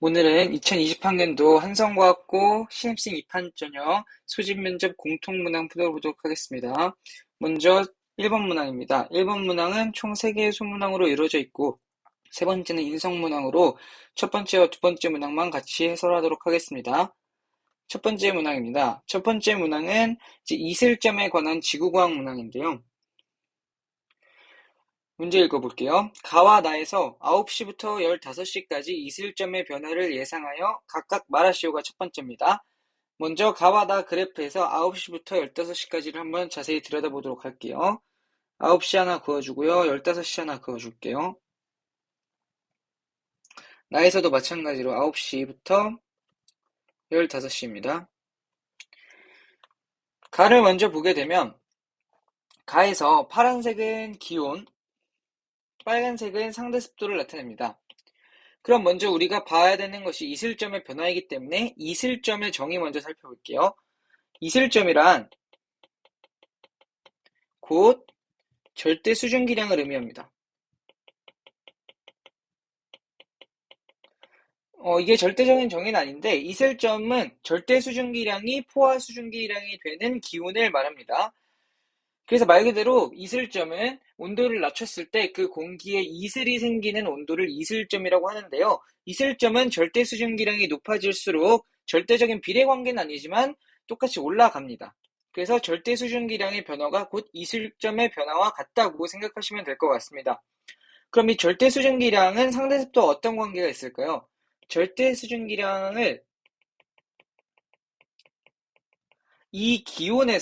오늘은 2020학년도 한성과학고 신입생 2판 전형 소집면접 공통문항 풀어보도록 하겠습니다. 먼저 1번 문항입니다. 1번 문항은 총 3개의 소문항으로 이루어져 있고 세 번째는 인성문항으로 첫 번째와 두 번째 문항만 같이 해설하도록 하겠습니다. 첫 번째 문항입니다. 첫 번째 문항은 이슬점에 관한 지구과학 문항인데요. 문제 읽어볼게요. 가와 나에서 9시부터 15시까지 이슬점의 변화를 예상하여 각각 말하시오가 첫 번째입니다. 먼저 가와 나 그래프에서 9시부터 15시까지를 한번 자세히 들여다보도록 할게요. 9시 하나 그어주고요. 15시 하나 그어줄게요. 나에서도 마찬가지로 9시부터 15시입니다. 가를 먼저 보게 되면 가에서 파란색은 기온, 빨간색은 상대 습도를 나타냅니다. 그럼 먼저 우리가 봐야 되는 것이 이슬점의 변화이기 때문에 이슬점의 정의 먼저 살펴볼게요. 이슬점이란 곧 절대 수증기량을 의미합니다. 이게 절대적인 정의는 아닌데 이슬점은 절대 수증기량이 포화 수증기량이 되는 기온을 말합니다. 그래서 말 그대로 이슬점은 온도를 낮췄을 때 그 공기에 이슬이 생기는 온도를 이슬점이라고 하는데요. 이슬점은 절대 수증기량이 높아질수록 절대적인 비례관계는 아니지만 똑같이 올라갑니다. 그래서 절대 수증기량의 변화가 곧 이슬점의 변화와 같다고 생각하시면 될 것 같습니다. 그럼 이 절대 수증기량은 상대 습도와 어떤 관계가 있을까요? 절대 수증기량을 이 기온의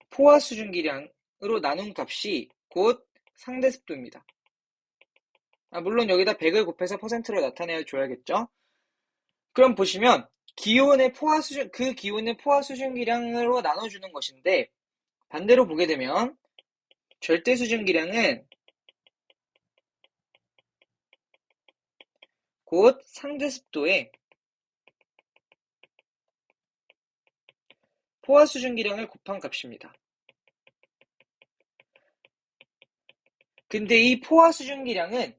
포화 수증기량으로 나눈 값이 곧 상대 습도입니다. 물론 여기다 100을 곱해서 퍼센트로 나타내어 줘야겠죠? 그럼 보시면 그 기온의 포화 수증기량으로 나눠주는 것인데 반대로 보게 되면 절대 수증기량은 곧 상대 습도의 포화 수증기량을 곱한 값입니다. 근데 이 포화 수증기량은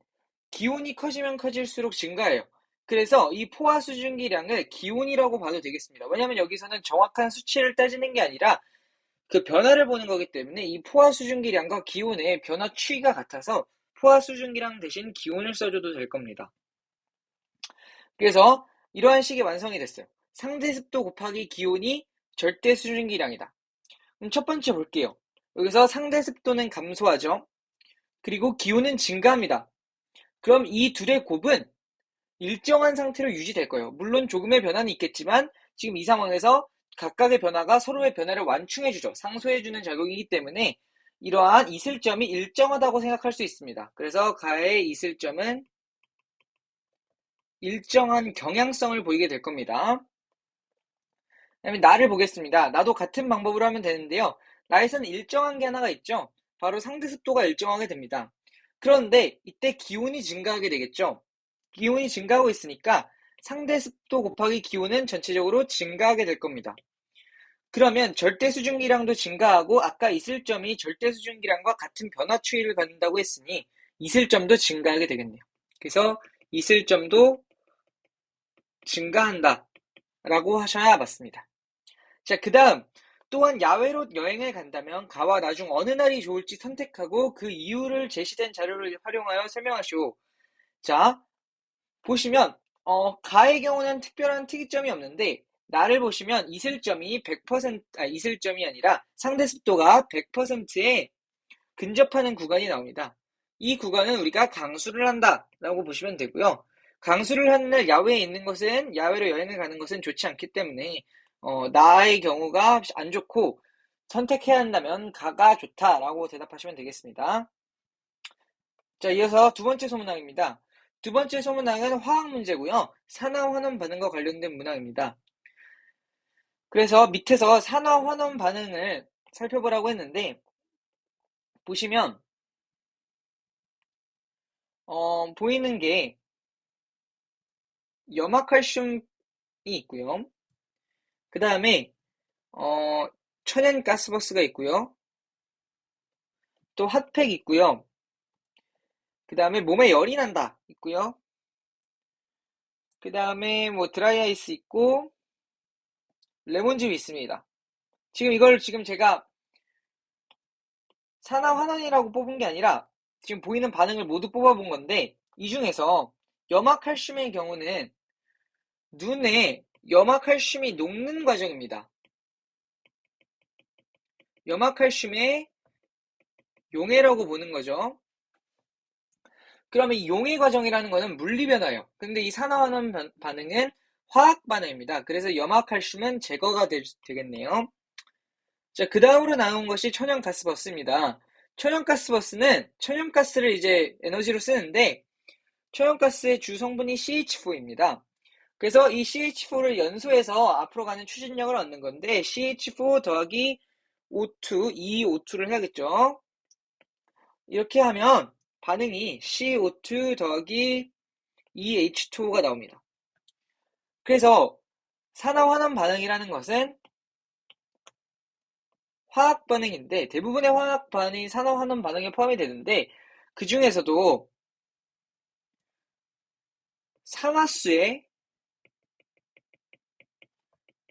기온이 커지면 커질수록 증가해요. 그래서 이 포화 수증기량을 기온이라고 봐도 되겠습니다. 왜냐하면 여기서는 정확한 수치를 따지는 게 아니라 그 변화를 보는 거기 때문에 이 포화 수증기량과 기온의 변화 추이가 같아서 포화 수증기량 대신 기온을 써줘도 될 겁니다. 그래서 이러한 식이 완성이 됐어요. 상대 습도 곱하기 기온이 절대 수증기량이다. 그럼 첫 번째 볼게요. 여기서 상대 습도는 감소하죠. 그리고 기온은 증가합니다. 그럼 이 둘의 곱은 일정한 상태로 유지될 거예요. 물론 조금의 변화는 있겠지만 지금 이 상황에서 각각의 변화가 서로의 변화를 완충해주죠. 상쇄해주는 작용이기 때문에 이러한 이슬점이 일정하다고 생각할 수 있습니다. 그래서 가의 이슬점은 일정한 경향성을 보이게 될 겁니다. 그다음에 나를 보겠습니다. 나도 같은 방법으로 하면 되는데요. 나에서는 일정한 게 하나가 있죠. 바로 상대 습도가 일정하게 됩니다. 그런데 이때 기온이 증가하게 되겠죠. 기온이 증가하고 있으니까 상대 습도 곱하기 기온은 전체적으로 증가하게 될 겁니다. 그러면 절대 수증기량도 증가하고 아까 이슬점이 절대 수증기량과 같은 변화 추이를 갖는다고 했으니 이슬점도 증가하게 되겠네요. 그래서 이슬점도 증가한다 라고 하셔야 맞습니다. 자, 그 다음 또한 야외로 여행을 간다면 가와 나중 어느 날이 좋을지 선택하고 그 이유를 제시된 자료를 활용하여 설명하시오. 자, 보시면 가의 경우는 특별한 특이점이 없는데 나를 보시면 이슬점이 100%, 이슬점이 아니라 상대 습도가 100%에 근접하는 구간이 나옵니다. 이 구간은 우리가 강수를 한다라고 보시면 되고요. 강수를 하는 날 야외에 있는 것은 야외로 여행을 가는 것은 좋지 않기 때문에 나의 경우가 안 좋고 선택해야 한다면 가가 좋다라고 대답하시면 되겠습니다. 자, 이어서 두 번째 소문항입니다. 두 번째 소문항은 화학 문제고요. 산화환원 반응과 관련된 문항입니다. 그래서 밑에서 산화환원 반응을 살펴보라고 했는데 보시면 보이는 게 염화칼슘이 있고요. 그 다음에 천연가스버스가 있고요. 또 핫팩 있고요. 그 다음에 몸에 열이 난다 있고요. 그 다음에 뭐 드라이아이스 있고 레몬즙이 있습니다. 지금 제가 산화환원이라고 뽑은 게 아니라 지금 보이는 반응을 모두 뽑아본 건데 이 중에서 염화칼슘의 경우는 눈에 염화칼슘이 녹는 과정입니다. 염화칼슘의 용해라고 보는 거죠. 그러면 이 용해 과정이라는 거는 물리 변화예요. 근데 이 산화환원 반응은 화학 반응입니다. 그래서 염화칼슘은 제거가 되겠네요. 자, 그 다음으로 나온 것이 천연가스버스입니다. 천연가스버스는 천연가스를 이제 에너지로 쓰는데 천연가스의 주 성분이 CH4입니다. 그래서 이 CH4를 연소해서 앞으로 가는 추진력을 얻는 건데 CH4 더하기 O2, EO2를 해야겠죠. 이렇게 하면 반응이 CO2 더하기 EH2O가 나옵니다. 그래서 산화환원 반응이라는 것은 화학 반응인데 대부분의 화학 반응이 산화환원 반응에 포함이 되는데 그 중에서도 산화수의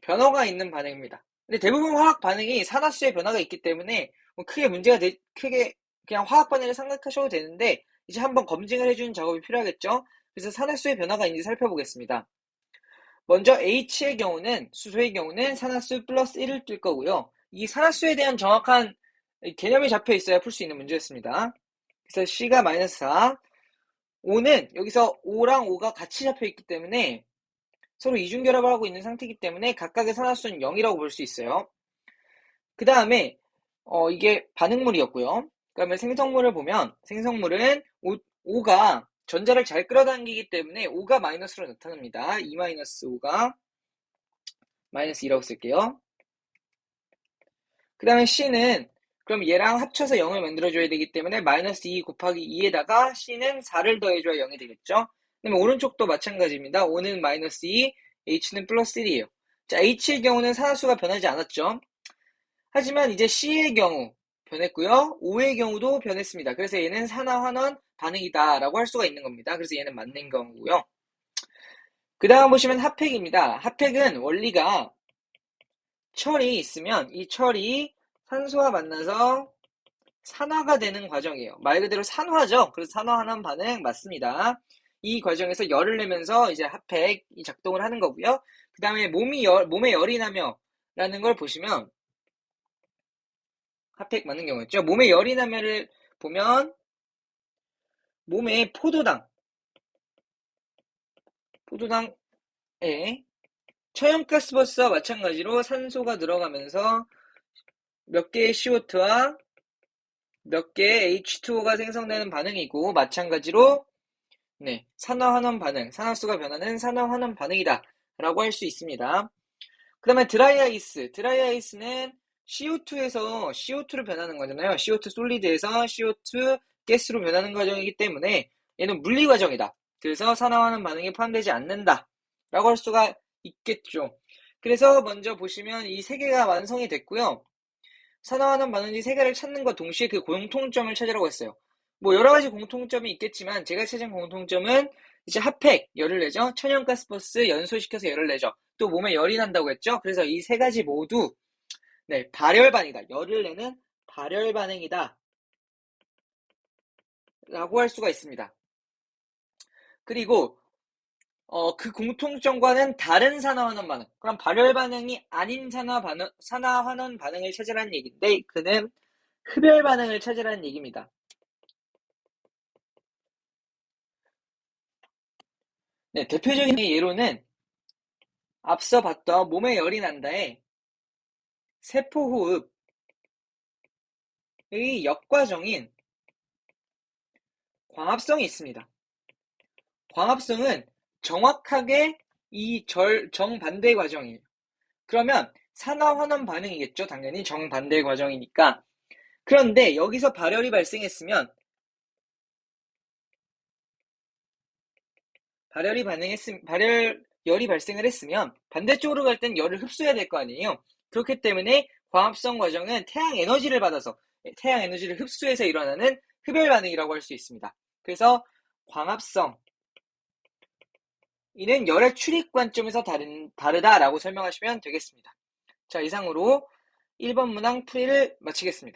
변화가 있는 반응입니다. 근데 대부분 화학 반응이 산화수의 변화가 있기 때문에 뭐 크게 그냥 화학 반응을 생각하셔도 되는데 이제 한번 검증을 해주는 작업이 필요하겠죠. 그래서 산화수의 변화가 있는지 살펴보겠습니다. 먼저 H의 경우는 수소의 경우는 산화수 플러스 1을 뜰 거고요. 이 산화수에 대한 정확한 개념이 잡혀 있어야 풀 수 있는 문제였습니다. 그래서 C가 마이너스 4, O는 여기서 O랑 O가 같이 잡혀 있기 때문에 서로 이중결합을 하고 있는 상태이기 때문에 각각의 산화수는 0이라고 볼 수 있어요. 그 다음에 이게 반응물이었고요. 그러면 생성물을 보면 생성물은 O가 전자를 잘 끌어당기기 때문에 O가 마이너스로 나타납니다. 2-5가 마이너스 2라고 쓸게요. 그 다음에 C는 그럼 얘랑 합쳐서 0을 만들어줘야 되기 때문에 마이너스 2 곱하기 2에다가 C는 4를 더해줘야 0이 되겠죠. 그다음에 오른쪽도 마찬가지입니다. O는 마이너스 2, H는 플러스 1이에요. 자, H의 경우는 산화수가 변하지 않았죠. 하지만 이제 C의 경우 변했고요. O의 경우도 변했습니다. 그래서 얘는 산화환원 반응이다 라고 할 수가 있는 겁니다. 그래서 얘는 맞는 경우고요. 그 다음 보시면 핫팩입니다. 핫팩은 원리가 철이 있으면 이 철이 산소와 만나서 산화가 되는 과정이에요. 말 그대로 산화죠. 그래서 산화하는 반응 맞습니다. 이 과정에서 열을 내면서 이제 핫팩이 작동을 하는 거고요. 그 다음에 몸에 열이 나며 라는 걸 보시면 핫팩 맞는 경우였죠. 몸에 열이 나며를 보면 몸에 포도당에 천연가스버스와 마찬가지로 산소가 들어가면서 몇 개의 CO2와 몇 개의 H2O가 생성되는 반응이고 마찬가지로 산화환원 반응, 산화수가 변하는 산화환원 반응이다 라고 할 수 있습니다. 그 다음에 드라이아이스는 CO2에서 CO2로 변하는 거잖아요. CO2 솔리드에서 CO2 가스로 변하는 과정이기 때문에 얘는 물리 과정이다. 그래서 산화환원 반응에 포함되지 않는다 라고 할 수가 있겠죠. 그래서 먼저 보시면 이 세 개가 완성이 됐고요. 산화환원 반응지 세 개를 찾는과 동시에 그 공통점을 찾으라고 했어요. 뭐 여러 가지 공통점이 있겠지만 제가 찾은 공통점은 이제 핫팩 열을 내죠. 천연가스버스 연소시켜서 열을 내죠. 또 몸에 열이 난다고 했죠. 그래서 이 세 가지 모두 발열반이다. 열을 내는 발열 반응이다 라고 할 수가 있습니다. 그리고 그 공통점과는 다른 산화환원 반응, 그럼 발열 반응이 아닌 산화환원 반응을 찾으라는 얘기인데 그는 흡열 반응을 찾으라는 얘기입니다. 대표적인 예로는 앞서 봤던 몸에 열이 난다의 세포호흡의 역과정인 광합성이 있습니다. 광합성은 정확하게 이 정반대 과정이에요. 그러면 산화환원 반응이겠죠. 당연히 정반대 과정이니까. 그런데 여기서 열이 발생을 했으면 반대쪽으로 갈 땐 열을 흡수해야 될 거 아니에요. 그렇기 때문에 광합성 과정은 태양 에너지를 받아서 태양 에너지를 흡수해서 일어나는 흡열 반응이라고 할 수 있습니다. 그래서 광합성 이는 열의 출입 관점에서 다르다라고 설명하시면 되겠습니다. 자, 이상으로 1번 문항 풀이를 마치겠습니다.